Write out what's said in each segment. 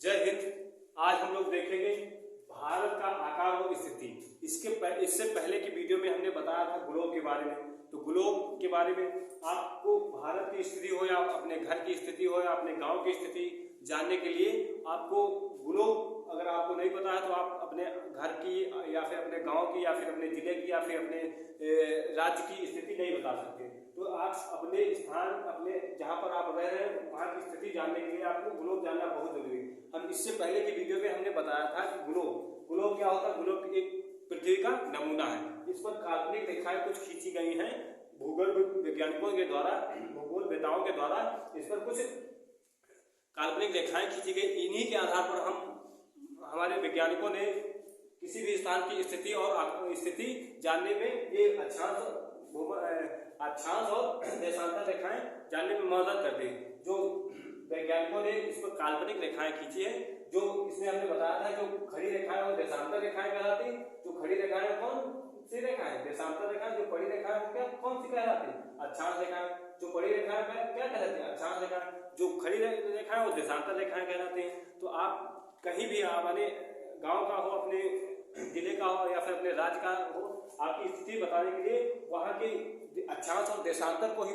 जय हिंद। आज हम लोग देखेंगे भारत का आकार और स्थिति। इससे पहले की वीडियो में हमने बताया था ग्लोब के बारे में। तो ग्लोब के बारे में आपको भारत की स्थिति हो या अपने घर की स्थिति हो या अपने गांव की स्थिति जानने के लिए आपको ग्लोब अगर आपको नहीं पता है तो आप अपने घर की या फिर अपने गांव की या फिर अपने जिले की या फिर अपने राज्य की स्थिति नहीं बता सकते। तो आप अपने स्थान अपने जहाँ पर आप रह रहे हैं वहाँ की स्थिति जानने के लिए आपको ग्लोब जानना बहुत जरूरी है। हम इससे पहले की वीडियो में हमने बताया था कि ग्लोब क्या होता है। ग्लोब एक पृथ्वी का नमूना है। इस पर काल्पनिक रेखाएं कुछ खींची गई हैं भूगोल वैज्ञानिकों के द्वारा, भूगोल वेताओं के द्वारा इस पर कुछ काल्पनिक रेखाएं खींची गई। इन्हीं के आधार पर हमारे वैज्ञानिकों ने किसी भी स्थान की स्थिति और स्थिति जानने में ये अक्षांश और देशांतर रेखाएं जानने में मदद करती है। जो वैज्ञानिकों ने इस पर काल्पनिक रेखाएं खींची है, जो इसमें हमने बताया था जो खड़ी रेखाएं और देशांतर रेखाएं कहलाती। जो खड़ी रेखाएं कौन सी रेखाएं, देशांतर रेखाएं। जो बड़ी रेखाएं क्या कौन सी कहलाती, अक्षांश रेखाएं। जो बड़ी रेखाएं क्या कहलाती है, अक्षांश रेखाएं। जो खड़ी रेखाएं और देशांतर रेखाएं कहलाती हैं। तो आप कहीं भी अपने गांव का हो, अपने जिले का हो या फिर अपने राज्य का हो, आपकी स्थिति बताने के लिए वहाँ के अक्षांश और देशांतर को ही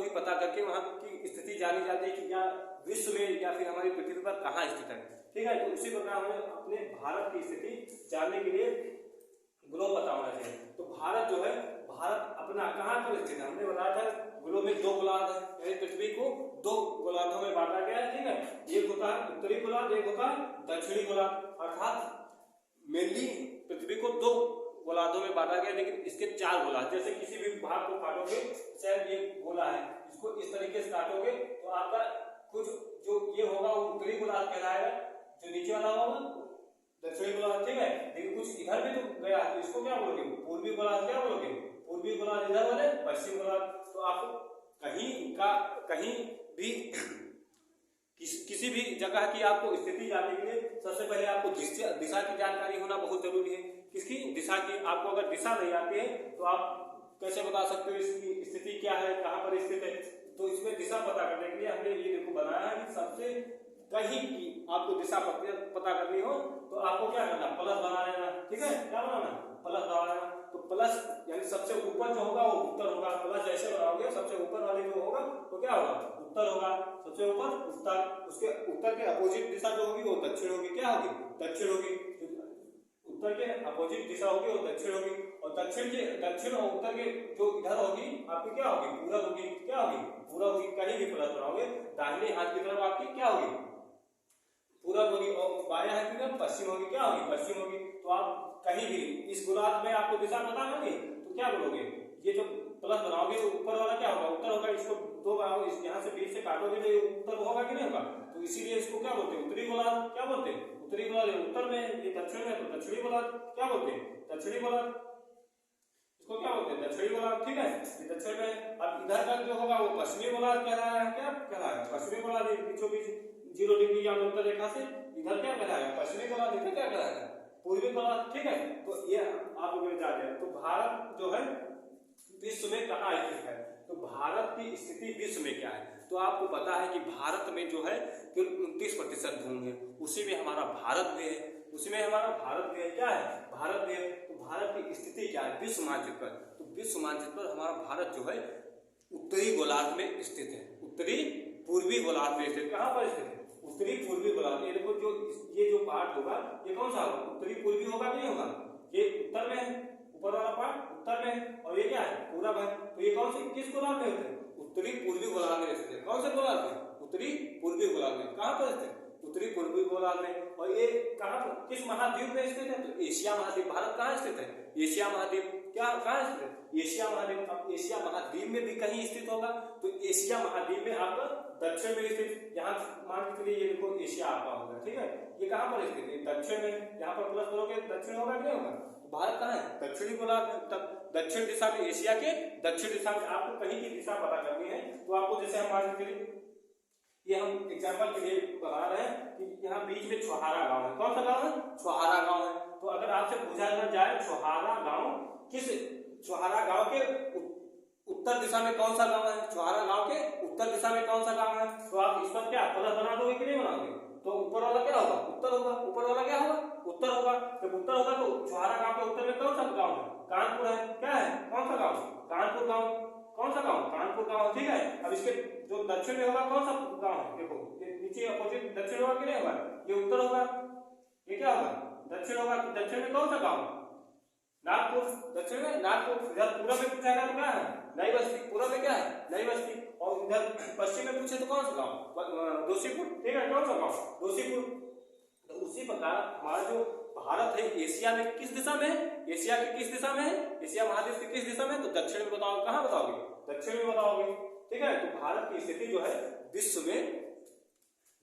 पता करके वहाँ की स्थिति जानी जाती है कि क्या विश्व में या फिर हमारी पृथ्वी पर कहाँ स्थित है। ठीक है। तो उसी प्रकार हमें अपने भारत की स्थिति जानने के लिए ग्लोब पता होना चाहिए। तो भारत जो है, भारत अपना कहाँ पर स्थित है। हमने बताया था ग्लोब में दो गोलार्ध है, यानी पृथ्वी को दो गोलार्धों में बांटा गया है। ठीक है। एक होता है उत्तरी गोलार्ध, एक होता है दक्षिणी गोलार्ध। अर्थात मेनली पृथ्वी को दो गोलार्धों में बांटा गया, लेकिन इसके चार गोलार्ध। जैसे किसी भी भाग को काटोगे, शायद ये गोला है, इसको इस तरीके से काटोगे तो आपका कुछ जो ये होगा वो उत्तरी गोलार्ध कहलाएगा, जो नीचे वाला होगा दक्षिणी गोलार्ध। ठीक है। लेकिन कुछ इधर भी तो गया है, तो इसको क्या बोलोगे, पूर्वी गोलार्ध। क्या बोलोगे, पूर्वी गोलार्ध इधर वाले, पश्चिम गोलार्ध। तो आपको कहीं भी किसी भी जगह की आपको स्थिति जानने के लिए सबसे पहले आपको दिशा की जानकारी होना बहुत जरूरी है। किसकी, दिशा की। आपको अगर दिशा नहीं आती है तो आप कैसे बता सकते हो इसकी स्थिति क्या है, कहाँ पर स्थित है। तो इसमें दिशा पता करने के लिए हमने ये देखो बनाया है कि सबसे कहीं की आपको दिशा पता करनी हो तो आपको क्या करना, प्लस बना लेना। ठीक है। क्या बनाना, प्लस बना लेना। तो प्लस यानी सबसे ऊपर जो होगा वो उत्तर होगा। प्लस जैसे बनाओगे सबसे ऊपर वाले जो होगा तो क्या होगा, उत्तर होगा। सबसे ऊपर उत्तर, उसके उत्तर के अपोजिट दिशा जो होगी वो दक्षिण होगी। क्या होगी, दक्षिण होगी। उत्तर के अपोजिट दिशा होगी वो दक्षिण होगी। और दक्षिण और उत्तर के जो इधर होगी आपकी क्या होगी, पूरब होगी। क्या होगी, पूरब होगी। कहीं भी प्लस बनाओगे दाहिने हाथ की तरफ आपकी क्या होगी, पूरब होगी। और बाएं हाथ की तरफ पश्चिम होगी। क्या होगी, पश्चिम होगी। तो आप कहीं भी इस गोलार्ध में आपको दिशा पता होगी तो क्या बोलोगे, ये जो प्लस बनाओगे तो ऊपर वाला क्या होगा, उत्तर होगा। इसको दो बनाओ, यहाँ से बीच से काटोगे तो ये उत्तर होगा कि नहीं होगा। तो इसीलिए इसको क्या बोलते हैं, उत्तरी गोलार्ध। क्या बोलते हैं, उत्तरी गोलार्ध। उत्तर में, ये दक्षिण में, तो दक्षिणी गोलार्ध। क्या बोलते हैं, दक्षिणी गोलार्ध। इसको क्या बोलते हैं, दक्षिणी गोलार्ध। ठीक है। ये दक्षिण में। अब इधर का जो होगा वो पश्चिमी गोलार्ध कहलाएगा। क्या कहलाएगा, पश्चिमी गोलार्ध। बीचों बीच 0 डिग्री या उत्तर रेखा से इधर क्या कहलाएगा, पश्चिमी गोलार्ध। इधर क्या कहलाएगा, पूर्वी गोलार्ध। ठीक है। तो ये आप लोग जान जाए। तो भारत जो है विश्व में कहाँ स्थित है। तो भारत की स्थिति विश्व में क्या है, तो आपको पता है कि भारत में जो है केवल 29% भूमि है। उसी में हमारा भारत भी है, उसमें हमारा भारत भी है। क्या है, भारत भी है। तो भारत की स्थिति क्या है विश्व मानचित्र पर। तो विश्व मानचित्र पर हमारा भारत जो है उत्तरी गोलार्ध में स्थित है। उत्तरी पूर्वी गोलार्ध में स्थित। कहाँ पर स्थित है, उत्तरी पूर्वी गोलार्ध। ये देखो ये जो पार्ट होगा ये कौन सा होगा, उत्तरी पूर्वी होगा कि नहीं होगा। ये उत्तर में है, ऊपर वाला पार्ट उत्तर में है, और ये क्या है, पूरब है। तो ये कौन से किस गोलार्ध में होते हैं, उत्तरी पूर्वी गोलार्ध में स्थित है। कौन से गोलार्ध में, उत्तरी पूर्वी गोलार्ध में। कहाँ पर स्थित, उत्तरी पूर्वी गोलार्ध में। और ये कहाँ पर, किस महाद्वीप में स्थित है, तो एशिया महाद्वीप। भारत कहाँ स्थित है, एशिया महाद्वीप। क्या कहाँ स्थित है, एशिया महाद्वीप। अब एशिया महाद्वीप में भी कहीं स्थित होगा तो एशिया महाद्वीप में आपका दक्षिण में स्थित। यहाँ मान के चलिए ये देखो एशिया आपका होगा। ठीक है। ये कहाँ पर स्थित है, दक्षिण में। यहाँ पर प्लस करोगे दक्षिण होगा कि नहीं होगा। तो भारत कहाँ है, दक्षिणी गोलार्ध में। तब दक्षिण दिशा में, एशिया के दक्षिण दिशा में आपको कहीं की दिशा पता करनी है तो आपको, जैसे हम मान के चलिए ये हम एग्जाम्पल के लिए बता रहे हैं कि यहाँ बीच में छुहारा गांव है। कौन सा गांव है, छुहारा गांव है। तो अगर आपसे पूछा जाए छुहारा गांव किस, छुहारा गांव के उत्तर दिशा में कौन सा गांव है, छुहारा गांव के उत्तर दिशा में कौन सा गांव है, तो आप इस पर क्या प्लस बना दोगे कि नहीं बनाओगे, तो ऊपर वाला क्या होगा, उत्तर होगा, ऊपर वाला क्या होगा, उत्तर होगा। जब उत्तर होगा तो छुहारा गांव के उत्तर में कौन सा गांव है, कानपुर है, क्या है, कौन सा गांव, कानपुर गांव, कौन सा गांव, कानपुर गांव, ठीक है। अब इसके जो दक्षिण में होगा कौन सा गांव है, देखो ये नीचे अपोजिट दक्षिण होगा कि नहीं होगा, ये उत्तर होगा, ये क्या होगा, दक्षिण होगा। दक्षिण में कौन सा गांव, नागपुर, दक्षिण में नागपुर। इधर पूरब में पूछा तो क्या है, नई बस्ती, पूरब में क्या है, नई बस्ती। और इधर पश्चिम में पूछे तो कौन सा गांव, दोषीपुर, ठीक है, कौन सा गांव, दोषीपुर। तो उसी प्रकार हमारा जो भारत है एशिया में किस दिशा में है, एशिया की किस दिशा में है, एशिया महाद्वीप की किस दिशा में, तो दक्षिण में बताओ, कहाँ बताओगे, दक्षिण में बताओगे, ठीक है। तो भारत की स्थिति जो है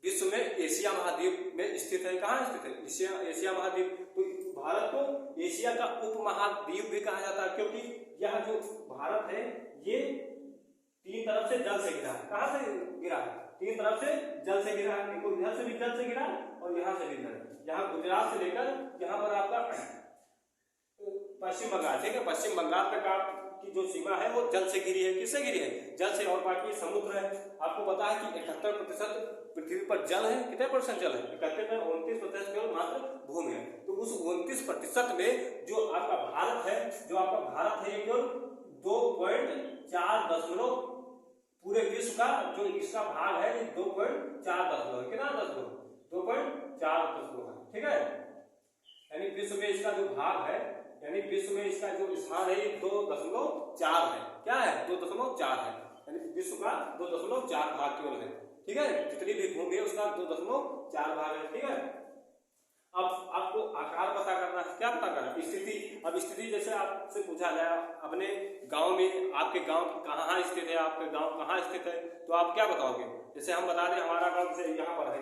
विश्व में एशिया महाद्वीप में स्थित है, कहाँ स्थित है, एशिया महाद्वीप। तो भारत को एशिया का उपमहाद्वीप भी कहा जाता है, क्योंकि यह जो भारत है ये तीन तरफ से जल से घिरा है, कहाँ से गिरा है, तीन तरफ से जल से गिरा है, देखो इधर से भी जल से गिरा और यहाँ से भी जल, यहाँ गुजरात से लेकर यहाँ पर आपका पश्चिम बंगाल, ठीक है, पश्चिम बंगाल तक की जो सीमा है वो जल से घिरी है, किससे घिरी है, जल से। और बाकी समुद्र है। आपको पता है कि 71% पृथ्वी पर जल है, कितने परसेंट जल है, 71 में 29% केवल मात्र भूमि है। तो उस 29% में जो आपका भारत है, ये केवल 2.4 पूरे विश्व का जो इसका भाग है 2.4 कितना 2.4 है, ठीक है। यानी विश्व में इसका जो भाग है, यानी विश्व में इसका जो स्थान है 2.4 है, क्या है, 2.4 है, यानी विश्व का 2.4 भाग केवल है, ठीक है। जितनी भी भूमि है उसका 2.4 भाग है, ठीक है। अब आपको आकार पता करना है, क्या पता करना, स्थिति। अब स्थिति जैसे आपसे पूछा जाए अपने गांव में, आपके गांव कहाँ स्थित है, आपके गांव कहाँ स्थित है, तो आप क्या बताओगे। जैसे हम बता दें हमारा गांव जैसे यहाँ पर है,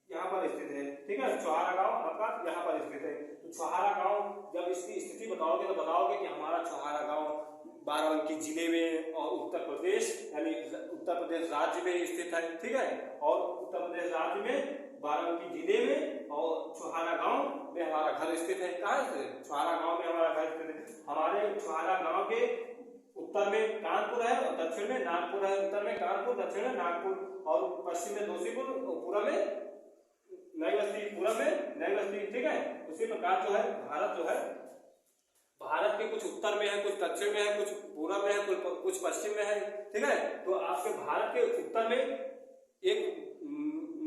यहाँ पर स्थित है, ठीक है, छुहारा गांव आपका यहाँ पर स्थित है। तो छुहारा गांव जब इसकी स्थिति बताओगे तो बताओगे कि हमारा छुहारा गांव बाराबंकी जिले में और उत्तर प्रदेश यानी उत्तर प्रदेश राज्य में स्थित है, ठीक है। और उत्तर प्रदेश राज्य में बाराबंकी जिले में और छुहारा गांव में हमारा घर स्थित है, कहाँ स्थित है, छुहारा गांव में हमारा घर स्थित है। हमारे छुहारा गांव के उत्तर में कानपुर है और दक्षिण में नागपुर है, उत्तर में कानपुर, दक्षिण में नागपुर और पश्चिम में दोषीपुर, पूर्व में नई बस्ती, पूरब में नई बस्ती, ठीक है। उसी प्रकार जो है भारत के कुछ उत्तर में है, कुछ दक्षिण में है, कुछ पूरब में है, कुछ पश्चिम में है, ठीक है। तो आपके भारत के उत्तर में एक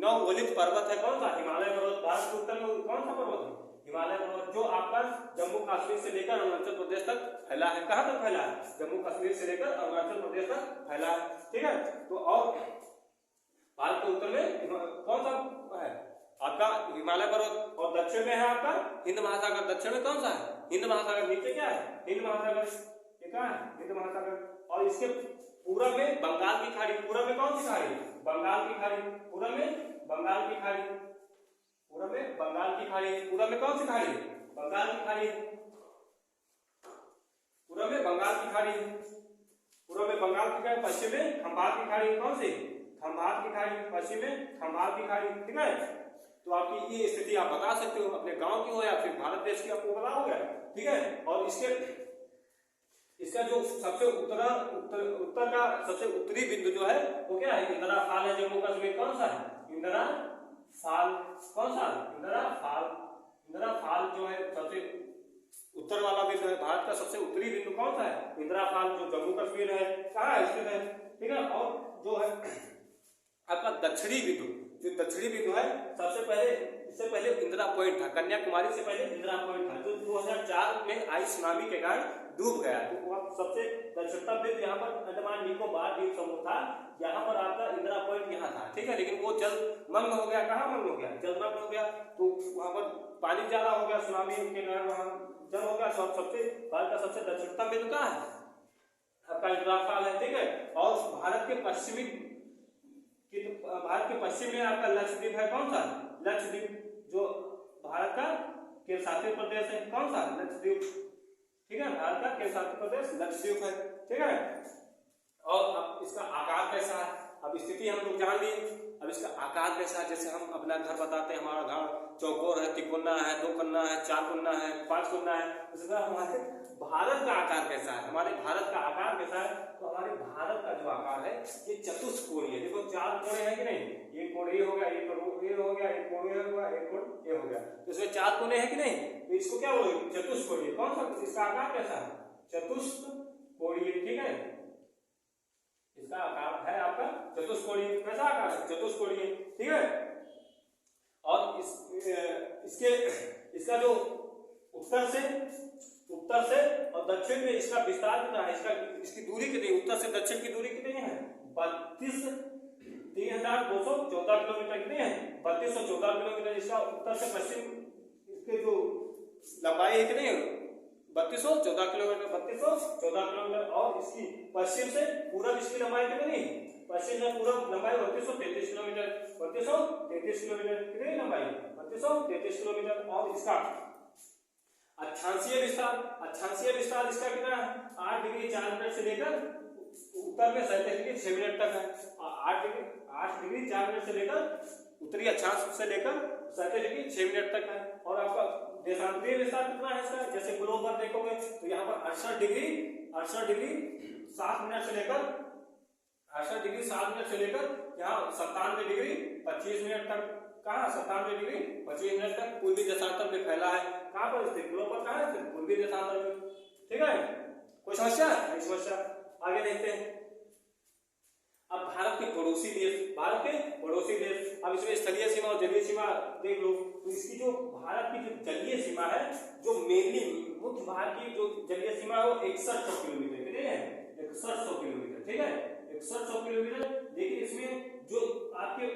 नवोलित पर्वत है, कौन सा, हिमालय पर्वत। भारत के उत्तर में कौन सा पर्वत है, हिमालय पर्वत, जो आपका जम्मू कश्मीर से लेकर अरुणाचल प्रदेश तक फैला है। कहाँ तक फैला है, जम्मू कश्मीर से लेकर अरुणाचल प्रदेश तक फैला है, ठीक है। तो और भारत के उत्तर में कौन सा है आपका हिमालय पर्वत, और दक्षिण में है आपका हिंद महासागर। दक्षिण में कौन सा है, हिंद महासागर। नीचे क्या है, हिंद महासागर, ये कहाँ है, हिंद महासागर। और इसके पूरब में बंगाल की खाड़ी। पूरब में कौन सी खाड़ी, बंगाल की खाड़ी। पूरब में बंगाल की खाड़ी, पूरब में बंगाल की खाड़ी। पूरब में कौन सी खाड़ी, बंगाल की खाड़ी। पूरब में बंगाल की खाड़ी, पूरब में बंगाल की खाड़ी। पश्चिम में खंभात की खाड़ी, कौन सी, खंभात की खाड़ी, पश्चिम में खंभात की खाड़ी, ठीक है। तो आपकी ये स्थिति आप बता सकते हो, अपने गांव की हो या फिर भारत देश की, आपको पता होगा, ठीक है। और इसका जो सबसे उत्तर का सबसे उत्तरी बिंदु जो है वो क्या है, इंदिरा फाल है जम्मू कश्मीर। कौन सा है, इंदिरा फाल, कौन सा, इंदिरा फाल। इंदिरा फाल जो है सबसे उत्तर वाला बिंदु है, भारत का सबसे उत्तरी बिंदु कौन सा है, इंदिरा फाल, जो जम्मू कश्मीर है, कहाँ स्थित है, ठीक है। और जो है आपका दक्षिणी बिंदु, जो दक्षिणी बिंदु है, इससे पहले इंदिरा पॉइंट था, कन्याकुमारी से पहले इंदिरा पॉइंट था, जो 2004 में आई सुनामी के कारण डूब गया। तो वह सबसे दक्षिणतम बिंदु यहाँ पर अंडमान निकोबार द्वीप समूह था, यहाँ पर आपका इंदिरा पॉइंट यहाँ था, ठीक है। लेकिन वो जलमग्न हो गया, कहाँ मग्न हो गया, जलमग्न हो गया। तो वहां पर पानी ज्यादा हो गया, सुनामी के कारण वहां जल हो गया। सबसे भारत का सबसे दक्षिणतम बिंदु कहाँ है, आपका इंदिरा फाल है, ठीक है। और भारत के पश्चिम में आपका लक्षद्वीप है, कौन सा, लक्षद्वीप, जो भारत का केंद्र शासित प्रदेश है, कौन सा, लक्षद्वीप, ठीक है। भारत का केंद्र शासित प्रदेश लक्षद्वीप है, ठीक है। और अब इसका आकार कैसा है, अब स्थिति हम लोग जान ली, अब इसका आकार कैसा है। जैसे हम अपना घर बताते हैं, हमारा घर चौकोर है, तिकोना है, 2 कोना है, 4 कोना है, 5 कोना है। उसी तरह हमारे भारत का आकार कैसा है, हमारे भारत का आकार कैसा है, तो हमारे भारत का जो आकार है ये चतुष्कोणीय है। देखो 4 कोणे हैं कि नहीं, एक कोण ये हो गया, एक कोण ये हो गया, एक कोण ये हो गया, एक कोण ये हो गया, तो इसमें 4 कोणे हैं कि नहीं, तो इसको क्या बोलोगे, चतुष्कोणीय। कौन सा, इसका आकार कैसा है, चतुष्कोणीय, ठीक है, इसका आकार है आपका चतुष्कोणीय। कैसा आकार है, चतुष्कोणीय, ठीक है। और इसका जो उत्तर से और दक्षिण में इसका विस्तार कितना है, इसकी दूरी कितनी, उत्तर से दक्षिण की दूरी कितनी है, 32,314 किलोमीटर कितनी है, 3214 किलोमीटर। इसका उत्तर से पश्चिम इसके जो लंबाई है कितनी है, 3214 किलोमीटर, 3214 किलोमीटर। और इसकी पश्चिम से पूरब इसकी लंबाई कितनी, पश्चिम से पूरब लंबाई 3233 किलोमीटर, 3233 किलोमीटर, कितनी लंबाई, 3233 किलोमीटर। और इसका अक्षांशीय विस्तार इसका कितना है, 8 डिग्री 4 मिनट से लेकर उत्तर में 37 डिग्री 6 मिनट तक है। 8 डिग्री 4 मिनट से लेकर उत्तरी अक्षांश से लेकर 37 डिग्री 6 मिनट तक है। और आपका देशांतरीय विस्तार कितना है इसका, जैसे ग्लोब पर देखोगे तो यहाँ पर 68 डिग्री 7 मिनट से लेकर 68 डिग्री 7 मिनट से लेकर यहाँ 97 डिग्री 25 मिनट तक, कहाँ 97 डिग्री 25 मिनट तक पूर्वी देशांतर में फैला है। कहाँ पर स्थित, ग्लोब पर कहाँ है, पूर्वी देशांतर में, ठीक है। कोई समस्या है, समस्या, आगे देखते हैं। अब भारत के पड़ोसी देश, अब इसमें स्थलीय सीमा और जलीय सीमा देख लो। तो इसकी जो भारत की जो जलीय सीमा है, जो मेनली मुख्य भारत की जो जलीय सीमा है वो 6100 किलोमीटर कितनी है, 6100 किलोमीटर, ठीक है, 6100 किलोमीटर। लेकिन इसमें जो आपके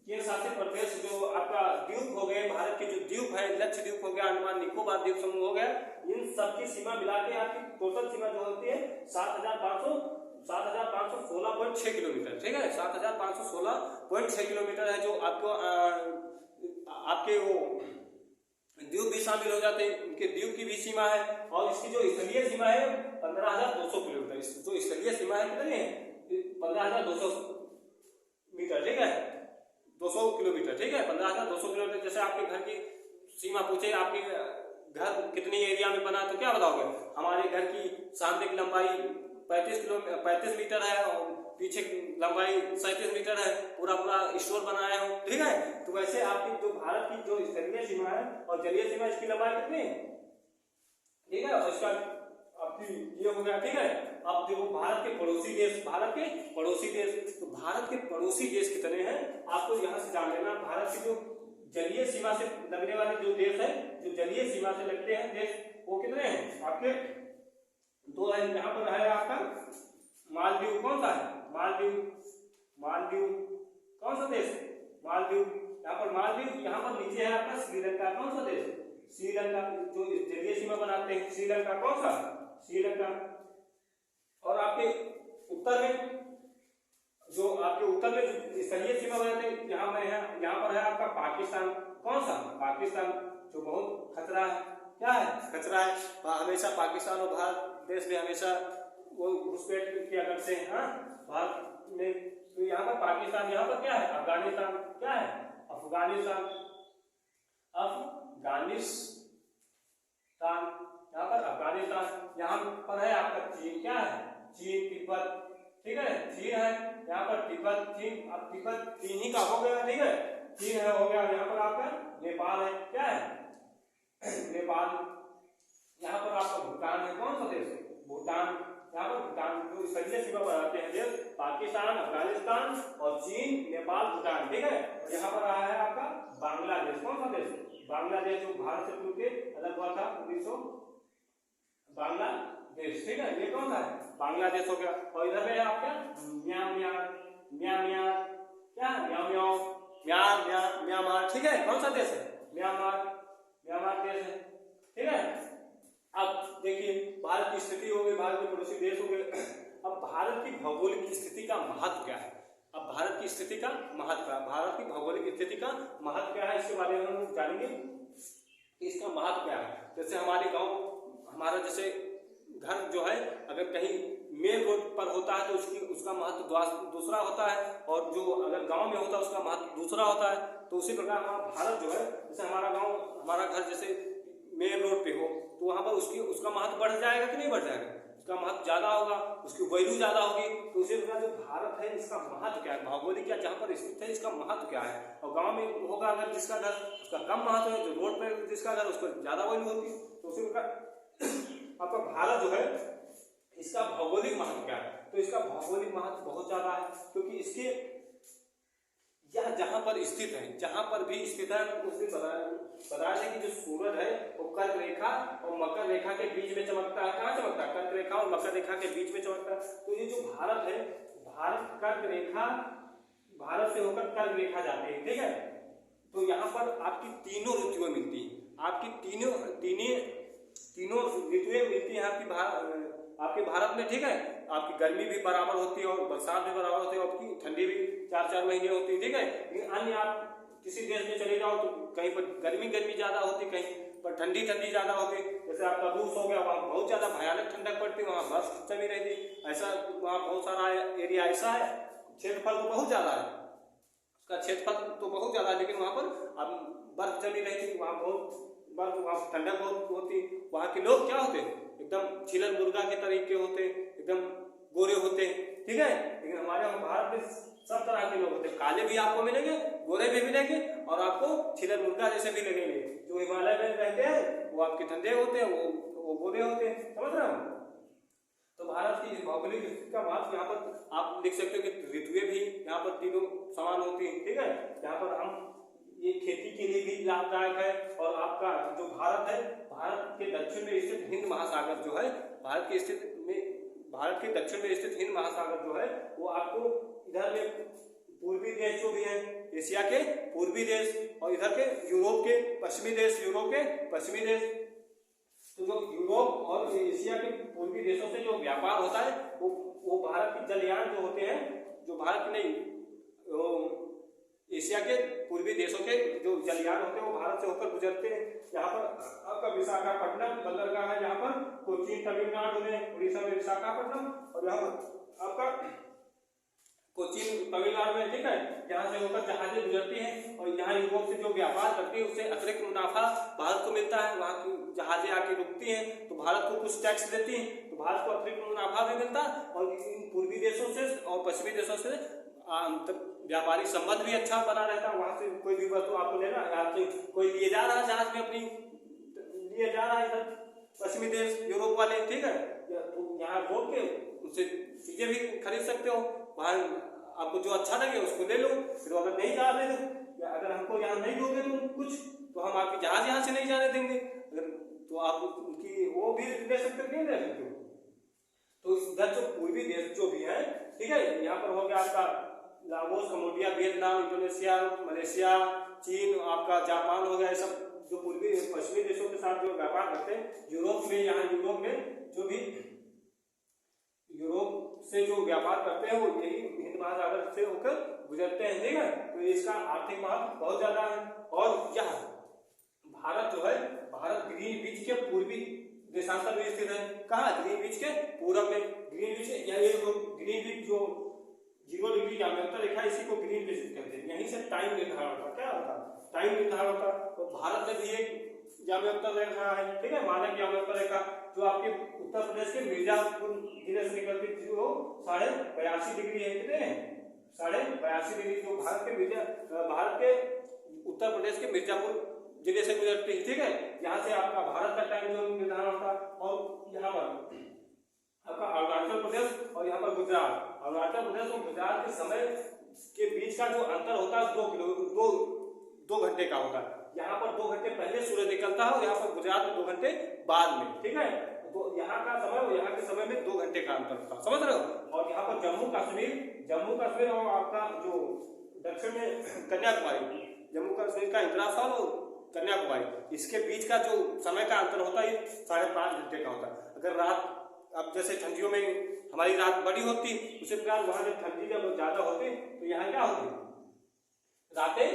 केंद्र शासित प्रदेश जो आपका द्वीप हो गए, भारत के जो द्वीप है, लक्षद्वीप हो गया, अंडमान निकोबार द्वीप समूह हो गया, इन सबकी सीमा मिला के आपकी टोटल सीमा जो होती है 7,516.6 किलोमीटर, ठीक है, 7,516.6 किलोमीटर है। जो आपको आपके वो द्वीप भी शामिल हो जाते हैं, उनके द्वीप की भी सीमा है। और इसकी जो स्थलीय सीमा है 15,200 किलोमीटर, जो स्थलीय सीमा है कितनी है, 15,200 मीटर, ठीक है, 200 किलोमीटर, ठीक है, 15,200 किलोमीटर। जैसे आपके घर की सीमा पूछे, आपके घर कितनी एरिया में बना, तो क्या बताओगे, हमारे घर की सामने की लंबाई 35 मीटर है और पीछे लंबाई 37 मीटर है, पूरा स्टोर बनाया हो, ठीक है। तो वैसे आपकी जो भारत की जो स्थलीय सीमा है और जलीय सीमा, इसकी लंबाई कितनी है, ठीक है, और इसका आपकी ये हो गया, ठीक है। अब देखो भारत के पड़ोसी देश, तो भारत के पड़ोसी देश कितने हैं, आपको यहाँ से जान लेना। भारत की जो जलीय सीमा से लगने वाले जो देश है, जो जलीय सीमा से लगते हैं देश, वो कितने हैं आपके, 2 है। यहाँ पर है आपका मालदीव, कौन सा है, मालदीव कौन सा देश, मालदीव, यहाँ पर मालदीव। यहाँ पर नीचे है आपका श्रीलंका, कौन सा देश, श्रीलंका, जो जलीय सीमा बनाते हैं श्रीलंका, कौन सा, श्रीलंका। और आपके उत्तर में जो स्थलीय सीमा बनाते हैं, यहाँ पर है आपका पाकिस्तान, कौन सा, पाकिस्तान, जो बहुत खतरा है, क्या है, खतरा है। हमेशा पाकिस्तान और भारत देश में हमेशा वो घुसपैठ किया करते हैं, हाँ, भारत में। तो यहाँ पर पाकिस्तान, यहाँ पर क्या है, अफगानिस्तान, क्या है, अफगानिस्तान, यहाँ पर अफगानिस्तान। यहाँ पर है आपका चीन, क्या है, चीन, तिब्बत, ठीक है, चीन है यहाँ पर, तिब्बत, चीन, अब तिब्बत चीन ही का हो गया, ठीक है, चीन है हो गया। यहाँ पर आपका नेपाल है, क्या है, नेपाल। यहाँ पर आपका भूटान है, कौन सा देश, भूटान। यहाँ पर भूटान जो स्थलीय सीमा बनाते हैं देश, पाकिस्तान, अफगानिस्तान और चीन, नेपाल, भूटान, ठीक है। और यहाँ पर आया है आपका बांग्लादेश, कौन सा देश, बांग्लादेश, जो भारत से टूट के अलग हुआ था 1900, बांग्लादेश, ठीक है, ये कौन सा है, बांग्लादेश हो गया। और इधर में आपका म्यांमार, क्या है, म्यांमार, ठीक है, कौन सा देश है, म्यांमार देश है, ठीक है। अब देखिए भारत की स्थिति हो गई, भारत के पड़ोसी देश हो गए। अब भारत की भौगोलिक स्थिति का महत्व क्या है, अब भारत की स्थिति का महत्व, भारत की भौगोलिक स्थिति का महत्व क्या है, इसके बारे में हम जानेंगे कि इसका महत्व क्या है। जैसे हमारे गांव, हमारा जैसे घर जो है अगर कहीं मेन रोड पर होता है तो उसका महत्व दूसरा होता है, और जो अगर गांव में होता है उसका महत्व दूसरा होता है। तो उसी प्रकार हमारा भारत जो है, जैसे हमारा गांव, हमारा घर जैसे मेन रोड पे हो तो वहाँ पर उसका महत्व बढ़ जाएगा कि नहीं बढ़ जाएगा, उसका महत्व ज़्यादा होगा, उसकी वैल्यू ज़्यादा होगी। तो उसी प्रकार जो भारत है इसका महत्व क्या है, भौगोलिक क्या जहाँ पर स्थित है इसका महत्व क्या है। और गांव में होगा अगर जिसका घर उसका कम महत्व है, जो रोड पर जिसका घर उसको ज़्यादा वैल्यू होती है। तो उसी प्रकार आपका भारत जो है इसका भौगोलिक महत्व क्या है, तो इसका भौगोलिक महत्व बहुत ज़्यादा है, क्योंकि इसके यह जहाँ पर स्थित है, जहाँ पर भी स्थित है उसने बताया है कि जो सूरज है वो कर्क रेखा और मकर रेखा के बीच में चमकता है। कहाँ चमकता है, कर्क रेखा और मकर रेखा के बीच में चमकता है। तो ये जो भारत है, भारत कर्क रेखा, भारत से होकर कर्क रेखा जाती है, ठीक है। तो यहाँ पर आपकी तीनों ऋतुएं मिलती है, आपकी तीनों ऋतुएं मिलती हैं आपके भारत में, ठीक है। आपकी गर्मी भी बराबर होती है और बरसात भी बराबर होती है, आपकी ठंडी भी 4-4 महीने होती है, ठीक है। लेकिन अन्य आप किसी देश में चले जाओ तो कहीं पर गर्मी ज़्यादा होती है, कहीं पर ठंडी ज़्यादा होती है। जैसे आपका रूस हो गया, वहाँ बहुत ज़्यादा भयानक ठंडक पड़ती है, वहाँ बर्फ जमी रहती है। ऐसा वहाँ बहुत सारा एरिया ऐसा है, क्षेत्रफल तो बहुत ज़्यादा है, उसका क्षेत्रफल तो बहुत ज़्यादा है, लेकिन वहाँ पर अब बर्फ जमी रहती है, वहाँ बहुत बर्फ, वहाँ ठंडक बहुत होती। वहाँ के लोग क्या होते हैं, एकदम छिलल मुर्गा के तरीके होते, एकदम गोरे होते, ठीक है। लेकिन हमारे यहाँ भारत में सब तरह के लोग होते, काले भी आपको मिलेंगे, गोरे भी मिलेंगे और आपको छिलल मुर्गा जैसे भी लगेंगे। जो हिमालय में रहते हैं वो आपके ठंडे होते हैं, वो गोरे होते हैं, समझ रहे हो। तो भारत की भौगोलिक स्थिति का महत्व यहाँ पर आप लिख सकते हो कि ऋतुएं भी यहाँ पर तीनों समान होती हैं, ठीक है। यहाँ पर हम ये खेती के लिए भी लाभदायक है। और आपका जो भारत है, भारत के दक्षिण में स्थित हिंद महासागर जो है, भारत के दक्षिण में स्थित हिंद महासागर जो है वो आपको इधर में पूर्वी देश जो भी है, एशिया के पूर्वी देश और इधर के यूरोप के पश्चिमी देश, तो जो यूरोप और एशिया के पूर्वी देशों से जो व्यापार होता है वो भारत की जलयान जो होते हैं, जो भारत की नहीं एशिया के पूर्वी देशों के जो जलयान होते हैं वो भारत से होकर गुजरते हैं। यहाँ पर आपका विशाखापट्टनम बंदरगाह है, यहाँ पर कोचीन तमिलनाडु में, उड़ीसा में विशाखापट्टनम, और यहाँ पर आपका कोचीन तमिलनाडु में, ठीक है। यहाँ से होकर जहाजें गुजरती हैं और यहाँ यूरोप से जो व्यापार करती है उससे अतिरिक्त मुनाफा भारत को मिलता है। वहाँ की जहाजें आके रुकती हैं तो भारत को कुछ टैक्स देती हैं, तो भारत को अतिरिक्त मुनाफा भी मिलता है। और इन पूर्वी देशों से और पश्चिमी देशों से व्यापारिक संबंध भी अच्छा बना रहता है। वहाँ से कोई भी वस्तु आपको लेना, यहाँ से कोई लिए जा रहा है जहाज में, अपनी लिए जा रहा है इधर पश्चिमी देश यूरोप वाले, ठीक है, तो यहाँ रोक के उनसे चीजें भी खरीद सकते हो। वहाँ आपको जो अच्छा लगे उसको ले लो, फिर अगर नहीं जा रहे या अगर हमको यहाँ नहीं दोगे तो कुछ, तो हम आपकी जहाज यहाँ से नहीं जाने देंगे, तो आप उनकी वो भी ले सकते हो, नहीं ले सकते हो। तो इधर जो पूर्वी देश जो भी है, ठीक है, यहाँ पर हो गया आपका Laos, Cambodia, Vietnam, Indonesia, Malaysia, चीन, आपका जापान हो गया, सब जो पूर्वी पश्चिमी देशों के साथ जो व्यापार करते हैं। यूरोप में, यहाँ यूरोप में जो भी यूरोप से जो व्यापार करते हैं वो यही हिंद महासागर से होकर गुजरते हैं, ठीक है। तो इसका आर्थिक महत्व बहुत ज्यादा है। और यह भारत जो है, भारत ग्रीनविच के पूर्वी देशांतर में स्थित है। कहाँ, ग्रीनविच के पूरब में। ग्रीनविच ग्रीनविच जो 0 डिग्री जामेत्र रेखा, इसी को ग्रीनविच कहते हैं। यहीं से टाइम निर्धारण होता, क्या होता, टाइम निर्धारण होता। तो भारत में भी एक जामेत्र रेखा है, ठीक है, मानक जामेत्र रेखा, जो आपके उत्तर प्रदेश के मिर्जापुर जिले से निकलती थी, वो 82.5 डिग्री है। कितने 82.5 डिग्री, जो भारत के उत्तर प्रदेश के मिर्जापुर जिले से गुजरती है, ठीक है। यहाँ से आपका भारत का टाइम जोन निर्धारण होता। और यहाँ पर आपका अरुणाचल प्रदेश और यहाँ पर गुजरात, अरुणाचल प्रदेश और गुजरात के समय के बीच का जो अंतर होता है 2 घंटे का होता है। यहाँ पर 2 घंटे पहले सूरज निकलता है और यहाँ पर गुजरात में 2 घंटे बाद में, ठीक है। तो यहाँ का समय और यहाँ के समय में 2 घंटे का अंतर होता है, समझ रहे हो। और यहाँ पर जम्मू कश्मीर और आपका जो दक्षिण में कन्याकुमारी, जम्मू कश्मीर का इंद्रासन और कन्याकुमारी, इसके बीच का जो समय का अंतर होता है 5.5 घंटे का होता है। अगर रात, अब जैसे ठंडियों में हमारी रात बड़ी होती, उसी प्रकार वहां जब ठंडी जब ज्यादा होती तो यहाँ क्या होती, रातें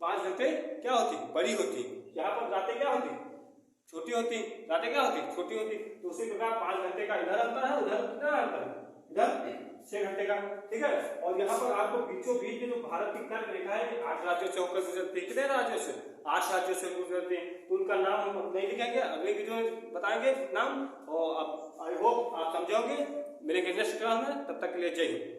5 घंटे क्या होती, बड़ी होती। यहाँ पर रातें क्या होती, छोटी होती, रातें क्या होती, छोटी होती। तो उसी प्रकार 5 घंटे का इधर अंतर है, उधर कितना अंतर है, इधर 6 घंटे का, ठीक है। और यहाँ पर आपको बीचों बीच में जो भारत की कर्क रेखा है 8 राज्यों से होकर गुजरती है। कितने राज्यों से, 8 राज्यों से रूल करते हैं, तो उनका नाम हम नहीं लिखेंगे, अगले वीडियो में बताएंगे नाम। और अब आई होप आप समझोगे। मिलेंगे नेक्स्ट क्लास में, तब तक के लिए जय हिंद।